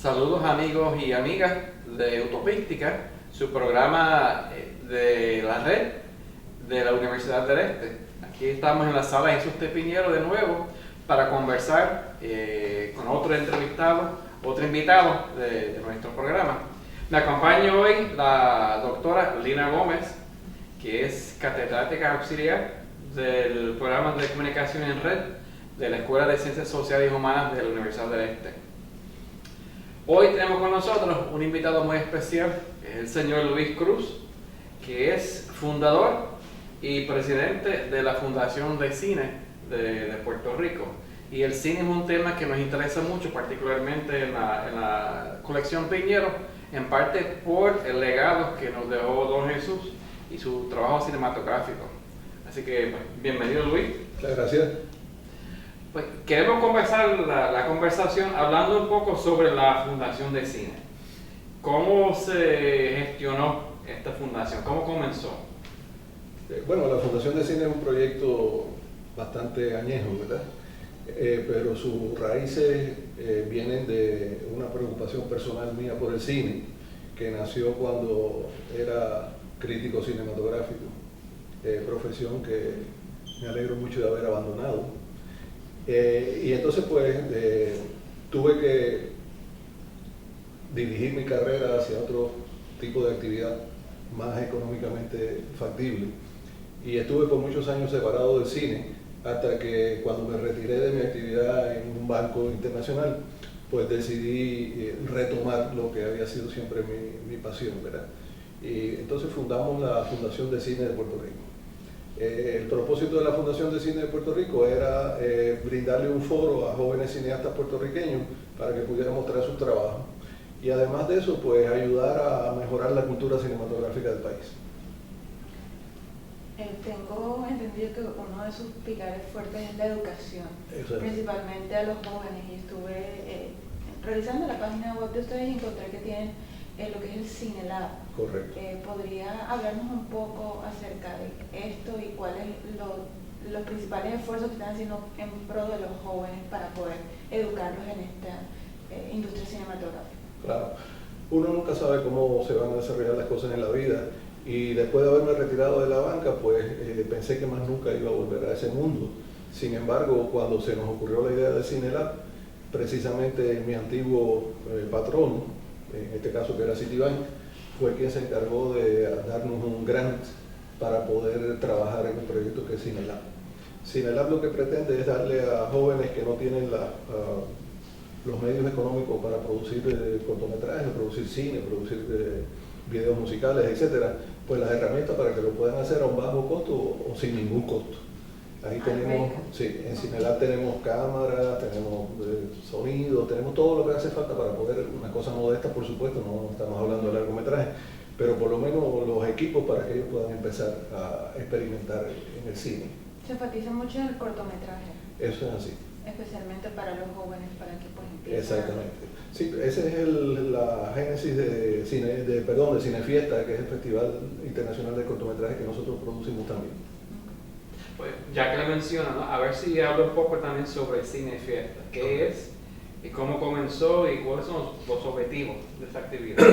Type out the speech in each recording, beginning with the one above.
Saludos amigos y amigas de Utopística, su programa de la red de la Universidad del Este. Aquí estamos en la sala Jesús T. Piñero de nuevo para conversar con otro invitado de nuestro programa. Me acompaña hoy la doctora Lina Gómez, que es catedrática auxiliar del programa de comunicación en red de la Escuela de Ciencias Sociales y Humanas de la Universidad del Este. Hoy tenemos con nosotros un invitado muy especial, que es el señor Luis Cruz, que es fundador y presidente de la Fundación de Cine de Puerto Rico. Y el cine es un tema que nos interesa mucho, particularmente en la colección Piñero, en parte por el legado que nos dejó Don Jesús y su trabajo cinematográfico. Así que, bienvenido Luis. Muchas gracias. Pues, queremos comenzar la conversación hablando un poco sobre la Fundación de Cine. ¿Cómo se gestionó esta fundación? ¿Cómo comenzó? Bueno, la Fundación de Cine es un proyecto bastante añejo, ¿verdad? Pero sus raíces vienen de una preocupación personal mía por el cine, que nació cuando era crítico cinematográfico, profesión que me alegro mucho de haber abandonado. Y entonces pues tuve que dirigir mi carrera hacia otro tipo de actividad más económicamente factible. Y estuve por muchos años separado del cine, hasta que cuando me retiré de mi actividad en un banco internacional, pues decidí retomar lo que había sido siempre mi pasión, ¿verdad? Y entonces fundamos la Fundación de Cine de Puerto Rico. El propósito de la Fundación de Cine de Puerto Rico era brindarle un foro a jóvenes cineastas puertorriqueños para que pudieran mostrar sus trabajos y además de eso pues ayudar a mejorar la cultura cinematográfica del país. Tengo entendido que uno de sus pilares fuertes es la educación, principalmente a los jóvenes, y estuve revisando la página web de ustedes y encontré que tienen lo que es el CineLab. Correcto. ¿Podría hablarnos un poco acerca de esto y cuáles los principales esfuerzos que están haciendo en pro de los jóvenes para poder educarlos en esta industria cinematográfica? Claro, uno nunca sabe cómo se van a desarrollar las cosas en la vida y después de haberme retirado de la banca pues pensé que más nunca iba a volver a ese mundo. Sin embargo, cuando se nos ocurrió la idea de CineLab, precisamente mi antiguo patrón, en este caso que era Citibank, fue quien se encargó de darnos un grant para poder trabajar en un proyecto que es CineLab. CineLab lo que pretende es darle a jóvenes que no tienen los medios económicos para producir cortometrajes, producir cine, producir videos musicales, etcétera, pues las herramientas para que lo puedan hacer a un bajo costo o sin ningún costo. Ahí tenemos, sí, en CineLab tenemos cámaras, tenemos sonido, tenemos todo lo que hace falta para poder, una cosa modesta por supuesto, no estamos hablando de largometraje, pero por lo menos los equipos para que ellos puedan empezar a experimentar en el cine. Se enfatiza mucho en el cortometraje. Eso es así. Especialmente para los jóvenes, para que pues empiecen. Exactamente. Sí, esa es la génesis de Cinefiesta, que es el Festival Internacional de Cortometrajes que nosotros producimos también. Pues, ya que lo mencionan, ¿no? A ver si hablo un poco también sobre Cinefiesta. ¿Qué es y cómo comenzó y cuáles son los objetivos de esta actividad?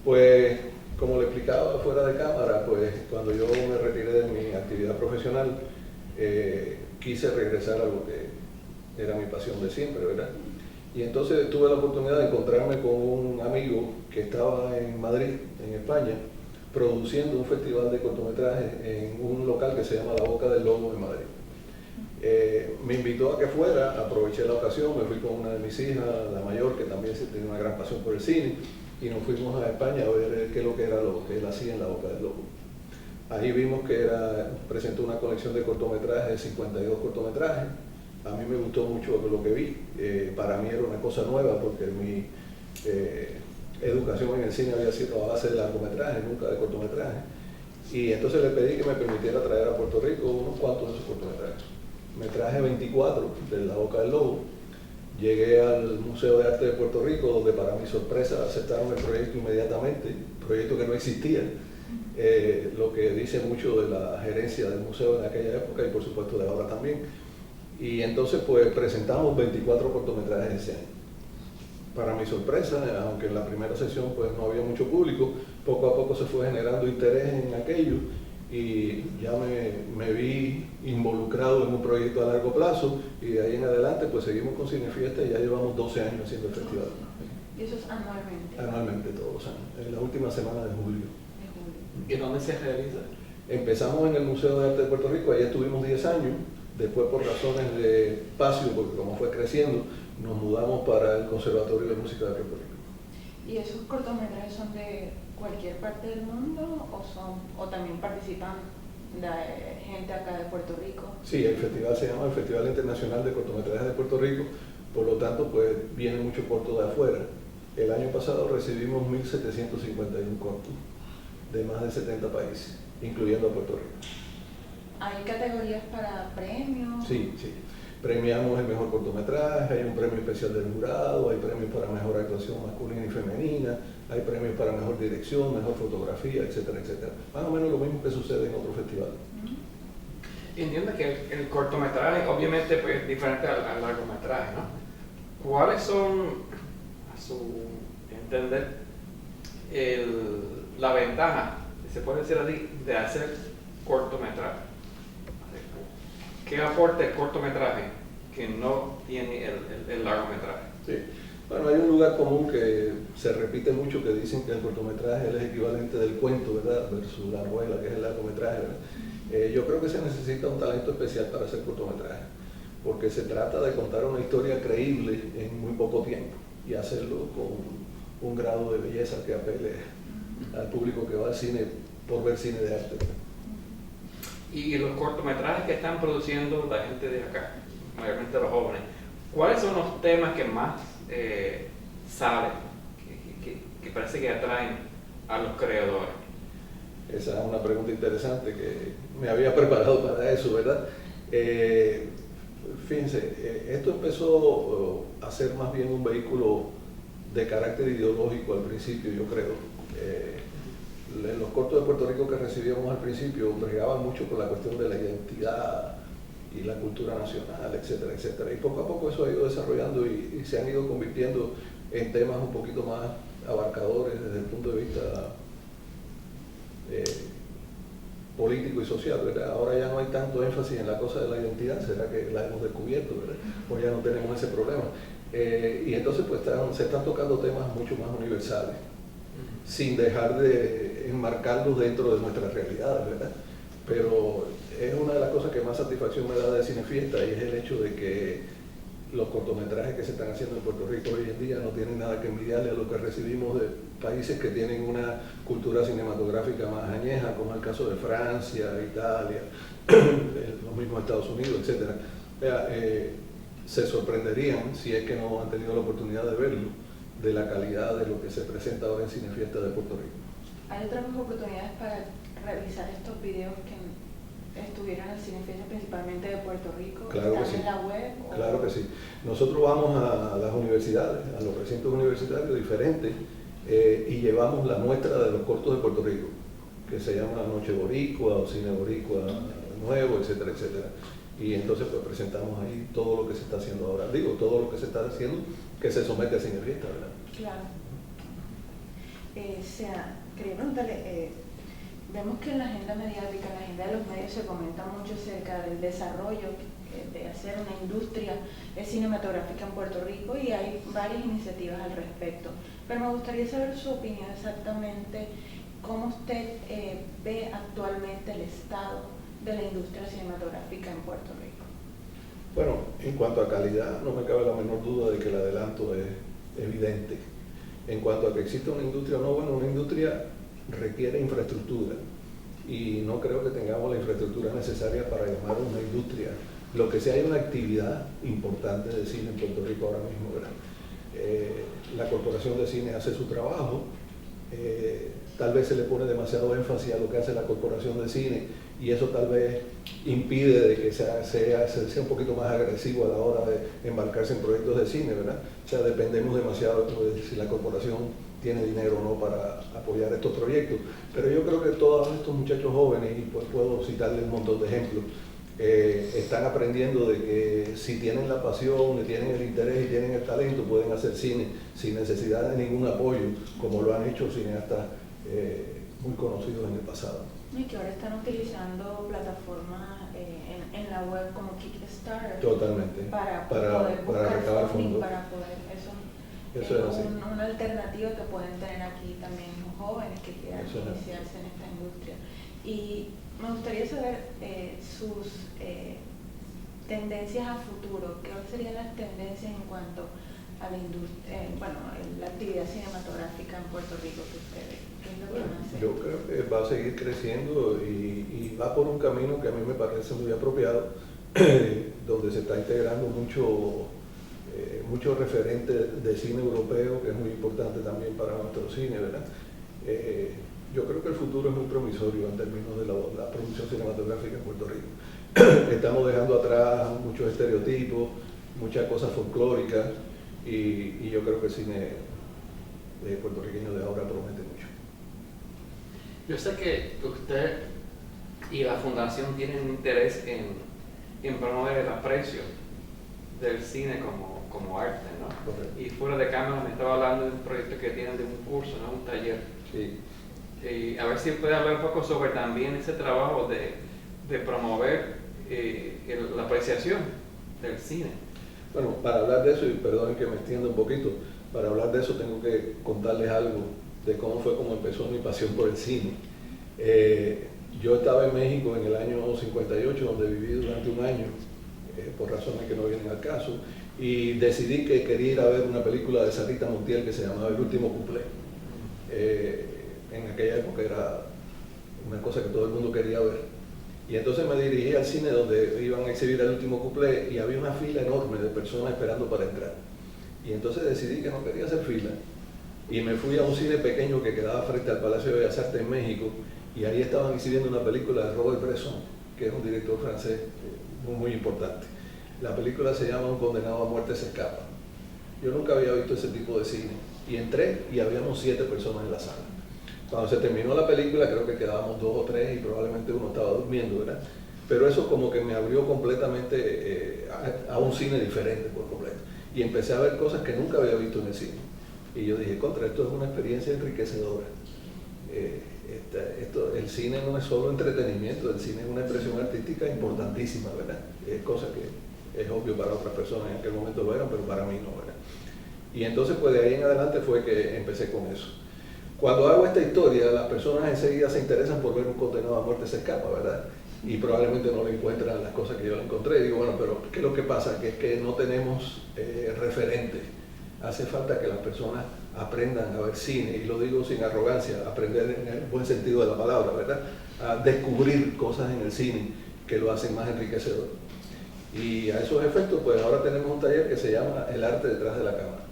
Pues, como le explicaba fuera de cámara, pues cuando yo me retiré de mi actividad profesional, quise regresar a lo que era mi pasión de siempre, ¿verdad? Y entonces tuve la oportunidad de encontrarme con un amigo que estaba en Madrid, en España, produciendo un festival de cortometrajes en un local que se llama La Boca del Lobo en Madrid. Me invitó a que fuera, aproveché la ocasión, me fui con una de mis hijas, la mayor, que también tiene una gran pasión por el cine, y nos fuimos a España a ver qué es lo que era lo que él hacía en La Boca del Lobo. Ahí vimos que presentó una colección de cortometrajes, 52 cortometrajes. A mí me gustó mucho lo que vi, para mí era una cosa nueva porque mi educación en el cine había sido a base de largometraje, nunca de cortometraje. Y entonces le pedí que me permitiera traer a Puerto Rico unos cuantos de esos cortometrajes. Me traje 24 de La Boca del Lobo, llegué al Museo de Arte de Puerto Rico, donde para mi sorpresa aceptaron el proyecto inmediatamente, proyecto que no existía, lo que dice mucho de la gerencia del museo en aquella época y por supuesto de ahora también. Y entonces pues presentamos 24 cortometrajes ese año. Para mi sorpresa, aunque en la primera sesión pues no había mucho público, poco a poco se fue generando interés en aquello y ya me vi involucrado en un proyecto a largo plazo y de ahí en adelante pues seguimos con Cinefiesta y ya llevamos 12 años haciendo el festival. ¿Y eso es anualmente? Anualmente, todos los años, en la última semana de julio. ¿Y dónde se realiza? Empezamos en el Museo de Arte de Puerto Rico, ahí estuvimos 10 años, después por razones de espacio, porque como fue creciendo, nos mudamos para el Conservatorio de Música de Puerto Rico. ¿Y esos cortometrajes son de cualquier parte del mundo o también participan de gente acá de Puerto Rico? Sí, el festival se llama el Festival Internacional de Cortometrajes de Puerto Rico, por lo tanto pues viene mucho corto de afuera. El año pasado recibimos 1.751 cortos de más de 70 países, incluyendo a Puerto Rico. ¿Hay categorías para premios? Sí, sí. Premiamos el mejor cortometraje, hay un premio especial del jurado, hay premios para mejor actuación masculina y femenina, hay premios para mejor dirección, mejor fotografía, etcétera, etcétera. Más o menos lo mismo que sucede en otros festivales. Entiendo que el cortometraje obviamente pues, es diferente al largometraje, ¿no? ¿Cuáles son, a su entender, la ventaja, se puede decir así, de hacer cortometraje? ¿Qué aporta el cortometraje que no tiene el largometraje? Sí. Bueno, hay un lugar común que se repite mucho que dicen que el cortometraje es el equivalente del cuento, ¿verdad? Versus la novela, que es el largometraje, ¿verdad? Yo creo que se necesita un talento especial para hacer cortometraje, porque se trata de contar una historia creíble en muy poco tiempo y hacerlo con un grado de belleza que apele al público que va al cine por ver cine de arte. Y los cortometrajes que están produciendo la gente de acá, mayormente los jóvenes, ¿cuáles son los temas que más salen, que parece que atraen a los creadores? Esa es una pregunta interesante que me había preparado para eso, ¿verdad? Fíjense, esto empezó a ser más bien un vehículo de carácter ideológico al principio, yo creo. En los cortos de Puerto Rico que recibíamos al principio bregaban mucho con la cuestión de la identidad y la cultura nacional, etcétera, etcétera. Y poco a poco eso ha ido desarrollando y se han ido convirtiendo en temas un poquito más abarcadores desde el punto de vista político y social, ¿verdad? Ahora ya no hay tanto énfasis en la cosa de la identidad, será que la hemos descubierto, ¿verdad? O ya no tenemos ese problema. Y entonces pues se están tocando temas mucho más universales, sin dejar de enmarcarlos dentro de nuestras realidades, ¿verdad? Pero es una de las cosas que más satisfacción me da de Cinefiesta y es el hecho de que los cortometrajes que se están haciendo en Puerto Rico hoy en día no tienen nada que envidiarle a lo que recibimos de países que tienen una cultura cinematográfica más añeja, como el caso de Francia, Italia, los mismos Estados Unidos, etcétera. Se sorprenderían, si es que no han tenido la oportunidad de verlo, de la calidad de lo que se presenta ahora en Cinefiesta de Puerto Rico. ¿Hay otras oportunidades para revisar estos videos que estuvieron en Cinefiesta, principalmente de Puerto Rico? Claro que sí. ¿Están en la web? Claro que sí. Nosotros vamos a las universidades, a los recintos universitarios diferentes y llevamos la muestra de los cortos de Puerto Rico, que se llama Noche Boricua o Cine Boricua Nuevo, etcétera, etcétera. Y entonces pues presentamos ahí todo lo que se está haciendo ahora. Digo, todo lo que se está haciendo que se somete a Cinefiesta, ¿verdad? Claro. Quería preguntarle, vemos que en la agenda mediática, en la agenda de los medios se comenta mucho acerca del desarrollo de hacer una industria cinematográfica en Puerto Rico y hay varias iniciativas al respecto. Pero me gustaría saber su opinión exactamente, cómo usted ve actualmente el estado de la industria cinematográfica en Puerto Rico. Bueno, en cuanto a calidad, no me cabe la menor duda de que el adelanto es evidente. En cuanto a que existe una industria o no, bueno, una industria requiere infraestructura y no creo que tengamos la infraestructura necesaria para llamar a una industria. Lo que sí hay una actividad importante de cine en Puerto Rico ahora mismo, ¿verdad? La Corporación de Cine hace su trabajo, tal vez se le pone demasiado énfasis a lo que hace la Corporación de Cine y eso tal vez impide de que sea un poquito más agresivo a la hora de embarcarse en proyectos de cine, ¿verdad? O sea, dependemos demasiado de si la corporación tiene dinero o no para apoyar estos proyectos. Pero yo creo que todos estos muchachos jóvenes, y pues puedo citarles un montón de ejemplos, están aprendiendo de que si tienen la pasión, y tienen el interés y tienen el talento, pueden hacer cine sin necesidad de ningún apoyo, como lo han hecho cineastas muy conocidos en el pasado. Y que ahora están utilizando plataformas en la web como Kickstarter. Totalmente. Para poder buscar recabar funding, fondos. para poder, eso Es es así. una alternativa que pueden tener aquí también los jóvenes que quieran Eso es así. iniciarse en esta industria. Y me gustaría saber sus tendencias a futuro. ¿Qué serían las tendencias en cuanto a la industria, la actividad cinematográfica en Puerto Rico que ustedes? ¿Qué es lo que van a hacer? Yo creo que va a seguir creciendo y va por un camino que a mí me parece muy apropiado, donde se está integrando mucho referente de cine europeo, que es muy importante también para nuestro cine, ¿verdad? Yo creo que el futuro es muy promisorio en términos de la producción cinematográfica en Puerto Rico. Estamos dejando atrás muchos estereotipos, muchas cosas folclóricas, y yo creo que el cine puertorriqueño de ahora promete mucho. Yo sé que usted y la fundación tienen interés en promover el aprecio del cine como arte, ¿no? Correcto. Y fuera de cámara me estaba hablando de un proyecto que tienen de un curso, ¿no? Un taller. Sí. Y a ver si puede hablar un poco sobre también ese trabajo de promover la apreciación del cine. Bueno, para hablar de eso, y perdonen que me extienda un poquito, para hablar de eso tengo que contarles algo de cómo empezó mi pasión por el cine. Yo estaba en México en el año 58, donde viví durante un año, por razones que no vienen al caso, y decidí que quería ir a ver una película de Sarita Montiel que se llamaba El Último Cuplé. En aquella época era una cosa que todo el mundo quería ver. Y entonces me dirigí al cine donde iban a exhibir El Último Cuplé y había una fila enorme de personas esperando para entrar. Y entonces decidí que no quería hacer fila y me fui a un cine pequeño que quedaba frente al Palacio de Bellas Artes en México, y ahí estaban exhibiendo una película de Robert Bresson, que es un director francés muy importante. La película se llama Un condenado a muerte se escapa. Yo nunca había visto ese tipo de cine y entré y habíamos 7 personas en la sala. Cuando se terminó la película creo que quedábamos 2 o 3 y probablemente uno estaba durmiendo, ¿verdad? Pero eso como que me abrió completamente a un cine diferente por completo. Y empecé a ver cosas que nunca había visto en el cine. Y yo dije, contra, esto es una experiencia enriquecedora. El cine no es solo entretenimiento, el cine es una expresión artística importantísima, ¿verdad? Es cosa que es obvio para otras personas en aquel momento lo eran, pero para mí no, ¿verdad? Y entonces pues de ahí en adelante fue que empecé con eso. Cuando hago esta historia, las personas enseguida se interesan por ver Un condenado a muerte se escapa, ¿verdad? Y probablemente no le encuentran las cosas que yo le encontré. Y digo, bueno, pero ¿qué es lo que pasa? Que es que no tenemos referentes. Hace falta que las personas aprendan a ver cine, y lo digo sin arrogancia, aprender en el buen sentido de la palabra, ¿verdad? A descubrir cosas en el cine que lo hacen más enriquecedor. Y a esos efectos, pues ahora tenemos un taller que se llama El arte detrás de la cámara.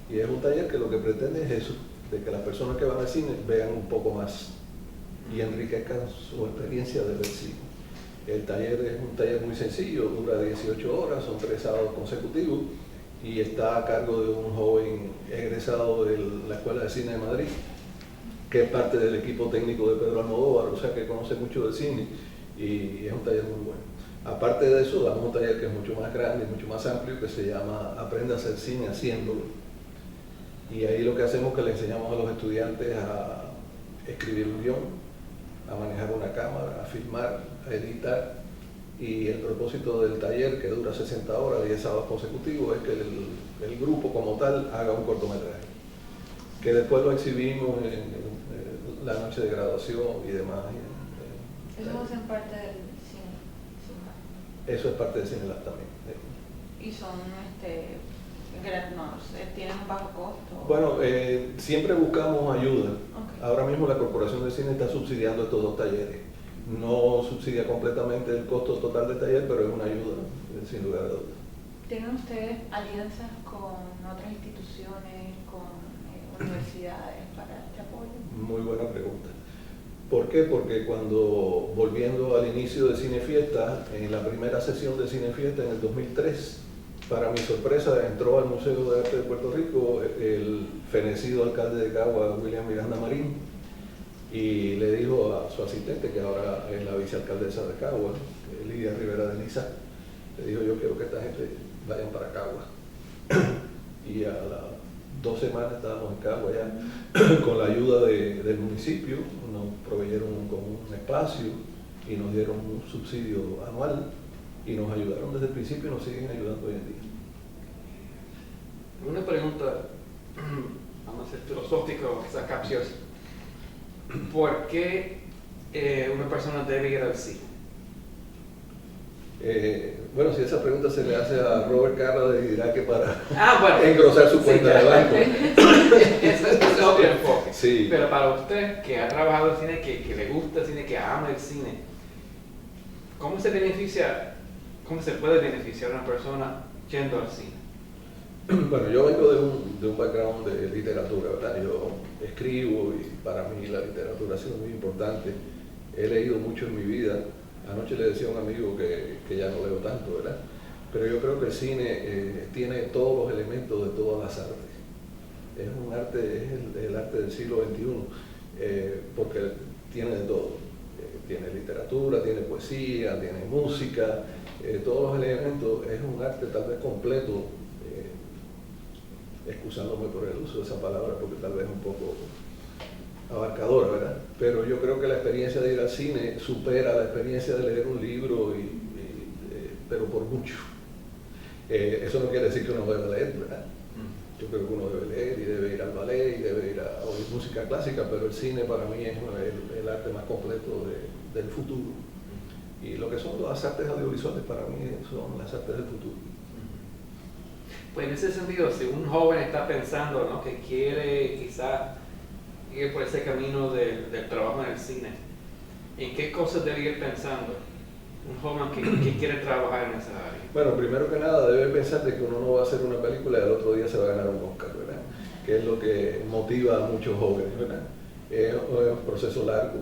Y es un taller que lo que pretende es eso, de que las personas que van al cine vean un poco más y enriquezcan su experiencia de ver cine. El taller es un taller muy sencillo, dura 18 horas, son 3 sábados consecutivos, y está a cargo de un joven egresado de la Escuela de Cine de Madrid, que es parte del equipo técnico de Pedro Almodóvar, o sea que conoce mucho del cine, y es un taller muy bueno. Aparte de eso, damos un taller que es mucho más grande y mucho más amplio, que se llama Aprende a hacer cine haciéndolo. Y ahí lo que hacemos es que le enseñamos a los estudiantes a escribir un guión, a manejar una cámara, a filmar, a editar. Y el propósito del taller, que dura 60 horas, 10 sábados consecutivos, es que el grupo como tal haga un cortometraje, que después lo exhibimos en la noche de graduación y demás. Eso hacen parte del cine. Eso es parte del CineLab también. Y son, tienen un bajo costo. Bueno, siempre buscamos ayuda. Okay. Ahora mismo la Corporación de Cine está subsidiando estos 2 talleres. No subsidia completamente el costo total del taller, pero es una ayuda, sin lugar a dudas. ¿Tienen ustedes alianzas con otras instituciones, con universidades para este apoyo? Muy buena pregunta. ¿Por qué? Porque cuando, volviendo al inicio de Cinefiesta, en la primera sesión de Cinefiesta en el 2003, para mi sorpresa entró al Museo de Arte de Puerto Rico el fenecido alcalde de Cagua, William Miranda Marín, y le dijo a su asistente, que ahora es la vicealcaldesa de Caguas, Lidia Rivera de Niza, le dijo: yo quiero que esta gente vayan para Caguas. Y a las 2 semanas estábamos en Caguas ya con la ayuda del municipio, nos proveyeron con un espacio y nos dieron un subsidio anual y nos ayudaron desde el principio y nos siguen ayudando hoy en día. Una pregunta, vamos a ser filosófico, quizás capciosa. ¿Por qué una persona debe ir al cine? Bueno, si esa pregunta se le hace a Robert Carla, le dirá que para bueno, engrosar su cuenta de banco. Ese es otro enfoque. Sí. Pero para usted, que ha trabajado en cine, que le gusta el cine, que ama el cine, ¿cómo se puede beneficiar a una persona yendo al cine? Bueno, yo vengo de un background de literatura, ¿verdad? Yo escribo y para mí la literatura ha sido muy importante. He leído mucho en mi vida. Anoche le decía a un amigo que ya no leo tanto, ¿verdad? Pero yo creo que el cine tiene todos los elementos de todas las artes. Es un arte, es el arte del siglo XXI, porque tiene de todo. Tiene literatura, tiene poesía, tiene música, todos los elementos. Es un arte tal vez completo, excusándome por el uso de esa palabra porque tal vez es un poco abarcadora, ¿verdad? Pero yo creo que la experiencia de ir al cine supera la experiencia de leer un libro, pero por mucho. Eso no quiere decir que uno debe leer, ¿verdad? Yo creo que uno debe leer y debe ir al ballet y debe ir a oír música clásica, pero el cine para mí es el arte más completo del futuro. Y lo que son las artes audiovisuales para mí son las artes del futuro. Pues en ese sentido, si un joven está pensando, ¿no?, que quiere quizás ir por ese camino del trabajo en el cine, ¿en qué cosas debe ir pensando un joven que quiere trabajar en esa área? Bueno, primero que nada debe pensar de que uno no va a hacer una película y al otro día se va a ganar un Oscar, ¿verdad? Que es lo que motiva a muchos jóvenes, ¿verdad? Es un proceso largo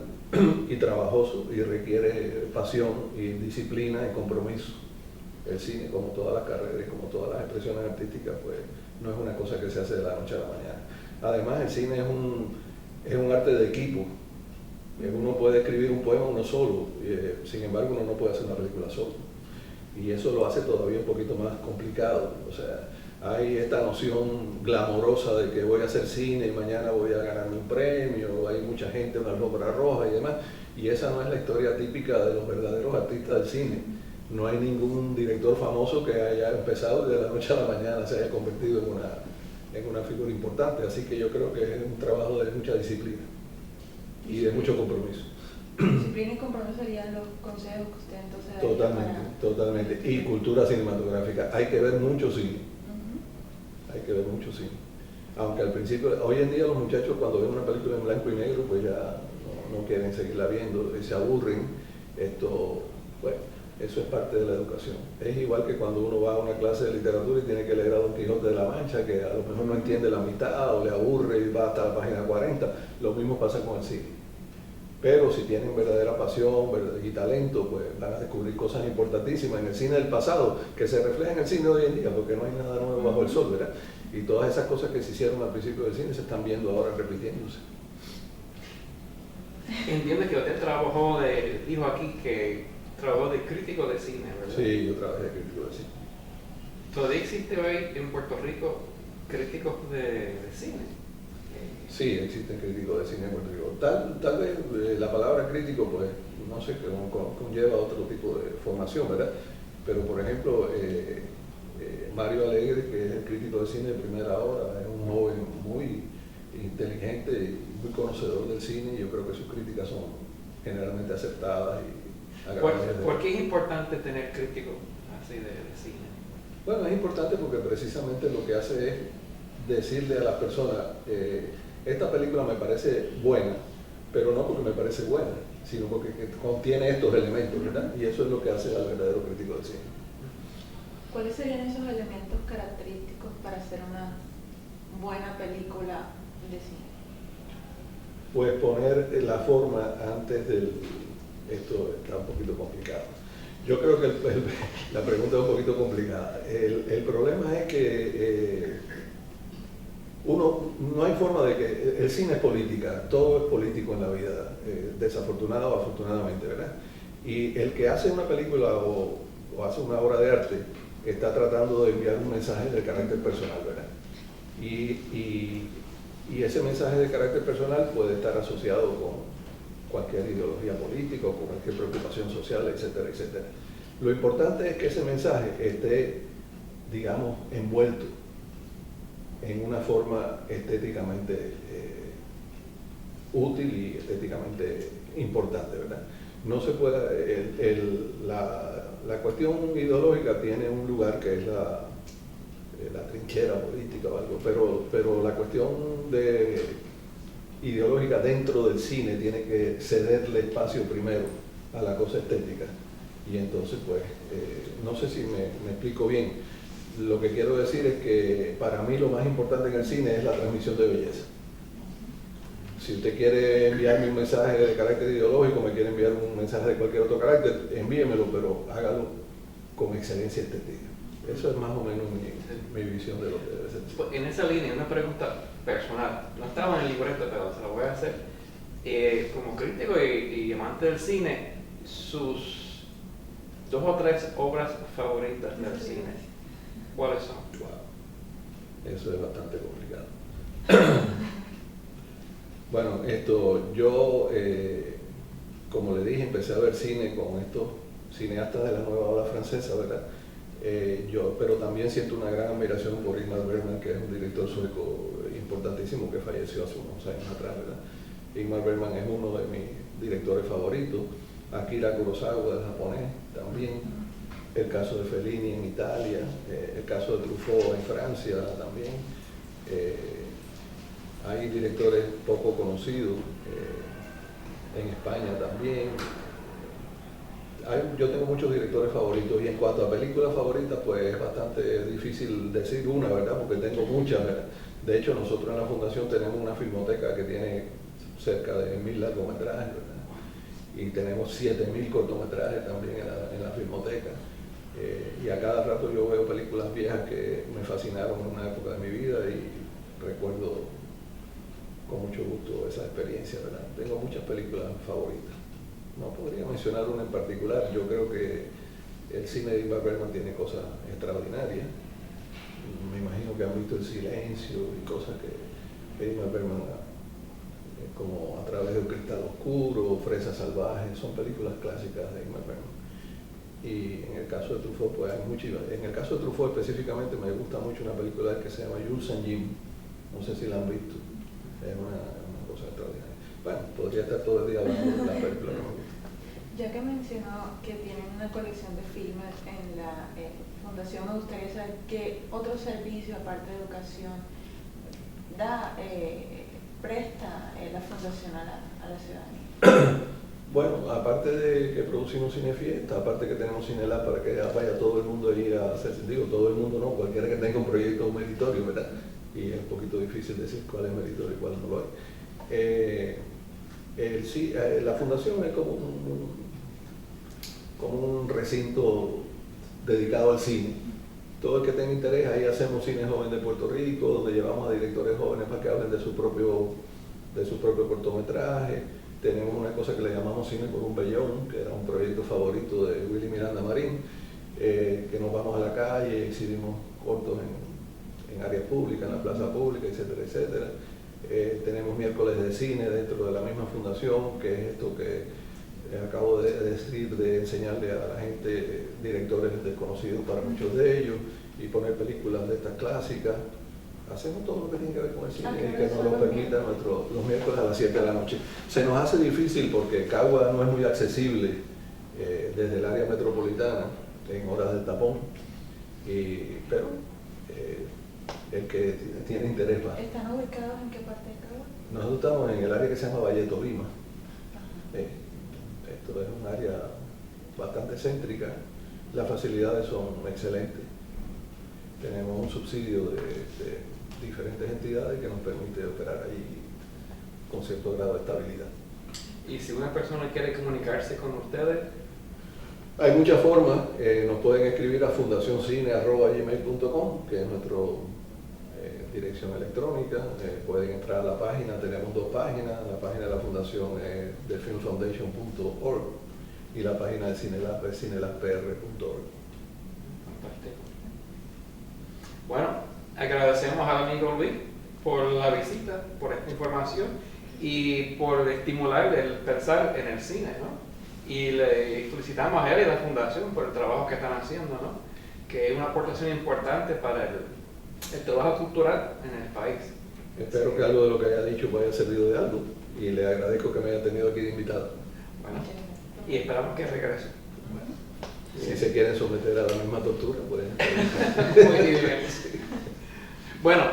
y trabajoso y requiere pasión y disciplina y compromiso. El cine, como todas las carreras y como todas las expresiones artísticas, pues no es una cosa que se hace de la noche a la mañana. Además, el cine es un arte de equipo. Uno puede escribir un poema uno solo, sin embargo uno no puede hacer una película solo. Y eso lo hace todavía un poquito más complicado. O sea, hay esta noción glamorosa de que voy a hacer cine y mañana voy a ganarme un premio, hay mucha gente en una alfombra roja y demás. Y esa no es la historia típica de los verdaderos artistas del cine. No hay ningún director famoso que haya empezado y de la noche a la mañana se haya convertido en una figura importante. Así que yo creo que es un trabajo de mucha disciplina y de mucho compromiso. Disciplina y compromiso serían los consejos que usted entonces daría Totalmente. Y cultura cinematográfica. Hay que ver mucho cine. Hay que ver mucho cine. Aunque al principio, hoy en día los muchachos cuando ven una película en blanco y negro, pues ya no quieren seguirla viendo y se aburren. Bueno, eso es parte de la educación. Es igual que cuando uno va a una clase de literatura y tiene que leer a Don Quijote de la Mancha, que a lo mejor no entiende la mitad o le aburre y va hasta la página 40. Lo mismo pasa con el cine. Pero si tienen verdadera pasión y talento, pues van a descubrir cosas importantísimas en el cine del pasado, que se reflejan en el cine de hoy en día, porque no hay nada nuevo bajo el sol, ¿verdad? Y todas esas cosas que se hicieron al principio del cine se están viendo ahora repitiéndose. Entiendo que usted dijo aquí que trabajó de crítico de cine, ¿verdad? Sí, yo trabajé de crítico de cine. ¿Todavía existe hoy en Puerto Rico críticos de cine? Sí, existen críticos de cine en Puerto Rico. Tal vez la palabra crítico, pues, no sé, que conlleva otro tipo de formación, ¿verdad? Pero, por ejemplo, Mario Alegre, que es el crítico de cine de primera hora, es un joven muy inteligente y muy conocedor del cine, y yo creo que sus críticas son generalmente acertadas y agradables. ¿Por qué es importante tener críticos así de cine? Bueno, es importante porque precisamente lo que hace es decirle a las personas, esta película me parece buena, pero no porque me parece buena, sino porque contiene estos elementos, ¿verdad? Y eso es lo que hace al verdadero crítico de cine. ¿Cuáles serían esos elementos característicos para hacer una buena película de cine? Pues poner la forma antes esto está un poquito complicado. Yo creo que la pregunta es un poquito complicada. El problema es que uno no hay forma de que el cine es política, todo es político en la vida, desafortunado o afortunadamente, ¿verdad? Y el que hace una película o hace una obra de arte está tratando de enviar un mensaje de carácter personal, ¿verdad? Y ese mensaje de carácter personal puede estar asociado con cualquier ideología política o con cualquier preocupación social, etcétera, etcétera. Lo importante es que ese mensaje esté, digamos, envuelto en una forma estéticamente útil y estéticamente importante, ¿verdad? No se puede, la cuestión ideológica tiene un lugar que es la trinchera política o algo, pero la cuestión ideológica dentro del cine tiene que cederle espacio primero a la cosa estética. Y entonces, pues, no sé si me explico bien. Lo que quiero decir es que para mí lo más importante en el cine es la transmisión de belleza. Si usted quiere enviarme un mensaje de carácter ideológico, me quiere enviar un mensaje de cualquier otro carácter, envíemelo, pero hágalo con excelencia estética. Eso es más o menos mi visión de lo que debe ser. Pues en esa línea, una pregunta personal. No estaba en el libreto, pero se la voy a hacer. Como crítico y amante del cine, sus 2 o 3 obras favoritas del cine, ¿cuáles son? Wow. Eso es bastante complicado. Bueno, yo, como le dije, empecé a ver cine con estos cineastas de la nueva ola francesa, ¿verdad? Pero también siento una gran admiración por Ingmar Bergman, que es un director sueco importantísimo que falleció hace unos años atrás, ¿verdad? Ingmar Bergman es uno de mis directores favoritos. Akira Kurosawa, del japonés, también. El caso de Fellini en Italia, el caso de Truffaut en Francia también. Hay directores poco conocidos en España también. Yo tengo muchos directores favoritos y en cuanto a películas favoritas, pues es bastante difícil decir una, ¿verdad? Porque tengo muchas, ¿verdad? De hecho, nosotros en la Fundación tenemos una filmoteca que tiene cerca de 1000 largometrajes, ¿verdad? Y tenemos 7000 cortometrajes también en la filmoteca. Y a cada rato yo veo películas viejas que me fascinaron en una época de mi vida y recuerdo con mucho gusto esa experiencia, ¿verdad? Tengo muchas películas favoritas. No podría mencionar una en particular. Yo creo que el cine de Ingmar Bergman tiene cosas extraordinarias. Me imagino que han visto El Silencio y cosas que Ingmar Bergman, como A través de un cristal oscuro, Fresa salvaje, son películas clásicas de Ingmar Bergman. Y en el caso de Truffaut, pues hay muchas. En el caso de Truffaut específicamente me gusta mucho una película que se llama Jules and Jim. No sé si la han visto. Es una cosa extraordinaria. Bueno, podría estar todo el día hablando de la película que me gusta. Ya que mencionó que tienen una colección de filmes en la Fundación, me gustaría saber qué otro servicio, aparte de educación, presta la Fundación a la ciudadanía. Bueno, aparte de que producimos cinefiesta, aparte que tenemos Cinelab para que vaya todo el mundo a ir a hacer, digo todo el mundo no, cualquiera que tenga un proyecto meritorio, ¿verdad? Y es un poquito difícil decir cuál es meritorio y cuál no lo hay. La Fundación es como un recinto dedicado al cine. Todo el que tenga interés, ahí hacemos Cine Joven de Puerto Rico, donde llevamos a directores jóvenes para que hablen de su propio cortometraje. Tenemos una cosa que le llamamos Cine por un Bellón, que era un proyecto favorito de Willy Miranda Marín, que nos vamos a la calle y exhibimos cortos en áreas públicas, en la plaza pública, etcétera, etcétera. Tenemos miércoles de cine dentro de la misma fundación, que es esto que acabo de decir, de enseñarle a la gente directores desconocidos para muchos de ellos y poner películas de estas clásicas. Hacemos todo lo que tiene que ver con el cine y que nos lo permita los miércoles a las 7 de la noche. Se nos hace difícil porque Cagua no es muy accesible desde el área metropolitana en horas del tapón, pero el que tiene interés va. ¿Están ubicados en qué parte de Cagua? Nosotros estamos en el área que se llama Valle Tolima. Esto es un área bastante céntrica, las facilidades son excelentes. Tenemos un subsidio de diferentes entidades que nos permite operar ahí con cierto grado de estabilidad. Y si una persona quiere comunicarse con ustedes, hay muchas formas. Nos pueden escribir a fundacioncine@gmail.com, que es nuestro dirección electrónica, pueden entrar a la página, tenemos dos páginas, la página de la fundación es thefilmfoundation.org y la página de Cinelab es cinelabpr.org. Fantástico. Bueno, agradecemos al amigo Luis por la visita, por esta información y por estimular el pensar en el cine, ¿no? Y le felicitamos a él y a la fundación por el trabajo que están haciendo, ¿no? Que es una aportación importante para el trabajo cultural en el país. Espero que algo de lo que haya dicho me haya servido de algo y le agradezco que me haya tenido aquí de invitado. Bueno, y esperamos que regrese. Si se quieren someter a la misma tortura, pues... Muy bien. Bueno,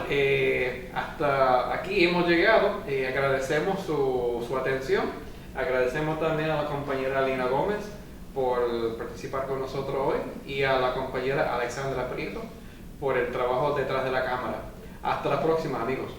hasta aquí hemos llegado. Agradecemos su atención. Agradecemos también a la compañera Lina Gómez por participar con nosotros hoy y a la compañera Alexandra Prieto por el trabajo detrás de la cámara. Hasta la próxima, amigos.